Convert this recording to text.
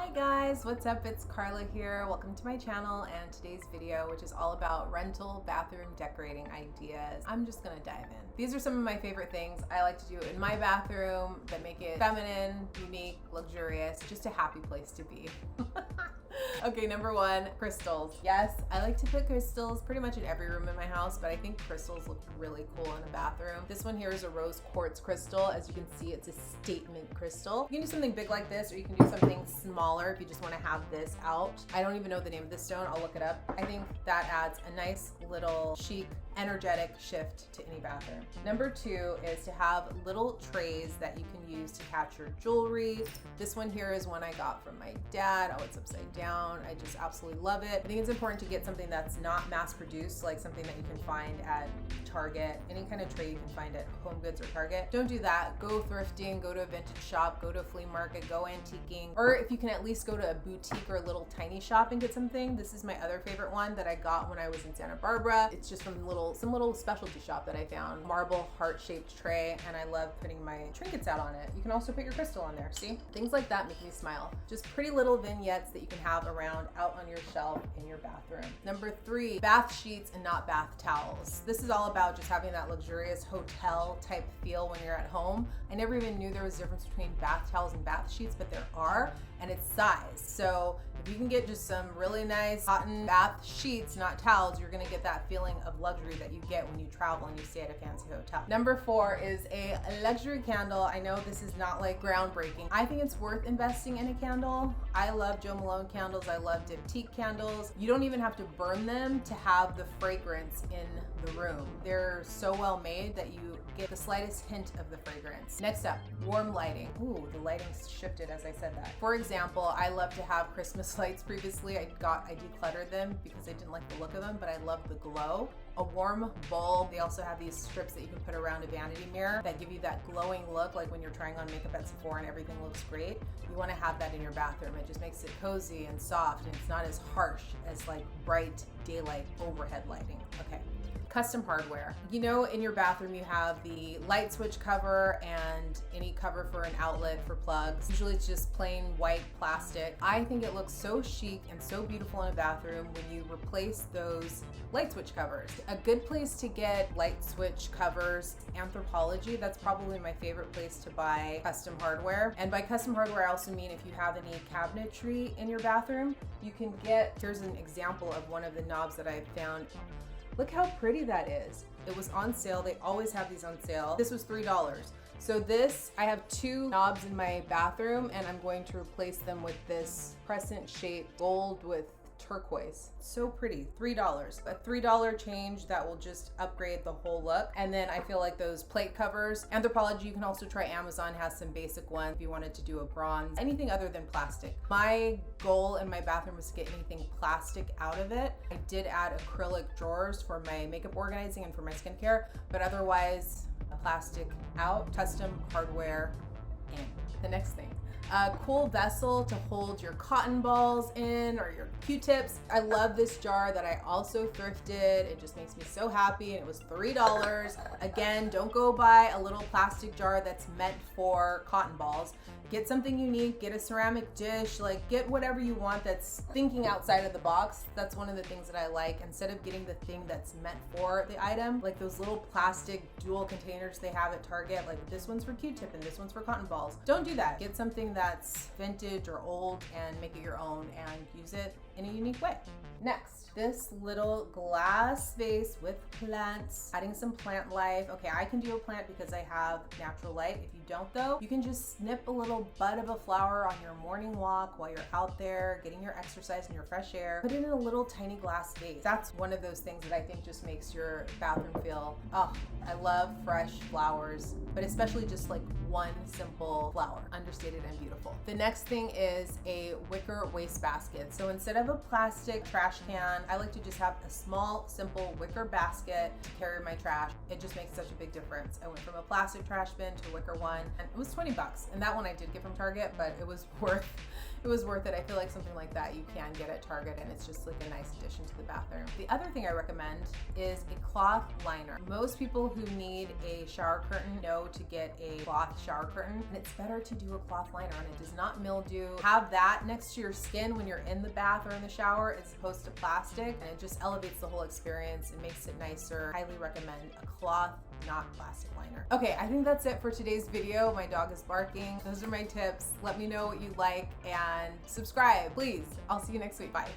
Hi guys, what's up? It's Carla here. Welcome to my channel and today's video, which is all about rental bathroom decorating ideas. I'm just gonna dive in. These are some of my favorite things I like to do in my bathroom that make it feminine, unique, luxurious, just a happy place to be. Okay, number one, crystals. Yes, I like to put crystals pretty much in every room in my house, but I think crystals look really cool in a bathroom. This one here is a rose quartz crystal. As you can see, it's a statement crystal. You can do something big like this, or you can do something smaller if you just want to have this out. I don't even know the name of this stone. I'll look it up. I think that adds a nice little chic, energetic shift to any bathroom. Number two is to have little trays that you can use to catch your jewelry. This one here is one I got from my dad. Oh, it's upside down. I just absolutely love it. I think it's important to get something that's not mass produced, like something that you can find at Target, any kind of tray you can find at Home Goods or Target. Don't do that. Go thrifting, go to a vintage shop, go to a flea market, go antiquing, or if you can at least go to a boutique or a little tiny shop and get something. This is my other favorite one that I got when I was in Santa Barbara. It's just from some little specialty shop that I found. Marble heart-shaped tray, and I love putting my trinkets out on it. You can also put your crystal on there, see? Things like that make me smile. Just pretty little vignettes that you can have around out on your shelf in your bathroom. Number three, bath sheets and not bath towels. This is all about just having that luxurious hotel type feel when you're at home. I never even knew there was a difference between bath towels and bath sheets, but there are, and it's size. So if you can get just some really nice cotton bath sheets, not towels, you're gonna get that feeling of luxury that you get when you travel and you stay at a fancy hotel. Number four is a luxury candle. I know this is not like groundbreaking. I think it's worth investing in a candle. I love Jo Malone candles. I love Diptyque candles. You don't even have to burn them to have the fragrance in the room. They're so well made that you get the slightest hint of the fragrance. Next up, warm lighting. Ooh, the lighting shifted as I said that. For example, I love to have Christmas lights. Previously, I decluttered them because I didn't like the look of them, but I love the glow. A warm bulb. They also have these strips that you can put around a vanity mirror that give you that glowing look, like when you're trying on makeup at Sephora and everything looks great. You want to have that in your bathroom. It just makes it cozy and soft, and it's not as harsh as like bright daylight overhead lighting. Okay. Custom hardware. You know, in your bathroom you have the light switch cover and any cover for an outlet for plugs. Usually it's just plain white plastic. I think it looks so chic and so beautiful in a bathroom when you replace those light switch covers. A good place to get light switch covers, Anthropologie. That's probably my favorite place to buy custom hardware. And by custom hardware, I also mean if you have any cabinetry in your bathroom, you can get, here's an example of one of the knobs that I found. Look how pretty that is. It was on sale. They always have these on sale. This was $3. So this, I have two knobs in my bathroom, and I'm going to replace them with this crescent shaped gold with turquoise. So pretty. $3. A $3 change that will just upgrade the whole look. And then I feel like those plate covers, Anthropologie, you can also try Amazon, has some basic ones if you wanted to do a bronze, anything other than plastic. My goal in my bathroom was to get anything plastic out of it. I did add acrylic drawers for my makeup organizing and for my skincare, but otherwise plastic out, custom hardware in. The next thing. A cool vessel to hold your cotton balls in or your Q-tips. I love this jar that I also thrifted. It just makes me so happy, and it was $3. Again, don't go buy a little plastic jar that's meant for cotton balls. Get something unique, get a ceramic dish, like get whatever you want that's thinking outside of the box. That's one of the things that I like. Instead of getting the thing that's meant for the item, like those little plastic dual containers they have at Target, like this one's for Q-tip and this one's for cotton balls. Don't do that. Get something that's vintage or old and make it your own and use it in a unique way. Next, this little glass vase with plants, adding some plant life. Okay, I can do a plant because I have natural light. If you don't though, you can just snip a little bud of a flower on your morning walk while you're out there getting your exercise and your fresh air. Put it in a little tiny glass vase. That's one of those things that I think just makes your bathroom feel, oh, I love fresh flowers, but especially just like one simple flower, understated and beautiful. The next thing is a wicker wastebasket. So instead of a plastic trash can, I like to just have a small, simple wicker basket to carry my trash. It just makes such a big difference. I went from a plastic trash bin to a wicker one, and it was $20. And that one I did get from Target, but it was worth it was worth it. I feel like something like that you can get at Target, and it's just like a nice addition to the bathroom. The other thing I recommend is a cloth liner. Most people who need a shower curtain know to get a cloth shower curtain, and it's better to do a cloth liner, and it does not mildew. Have that next to your skin when you're in the bath or in the shower as opposed to plastic, and it just elevates the whole experience and makes it nicer. Highly recommend a cloth, not plastic liner. Okay, I think that's it for today's video. My dog is barking. Those are my tips. Let me know what you like and subscribe, please. I'll see you next week. Bye.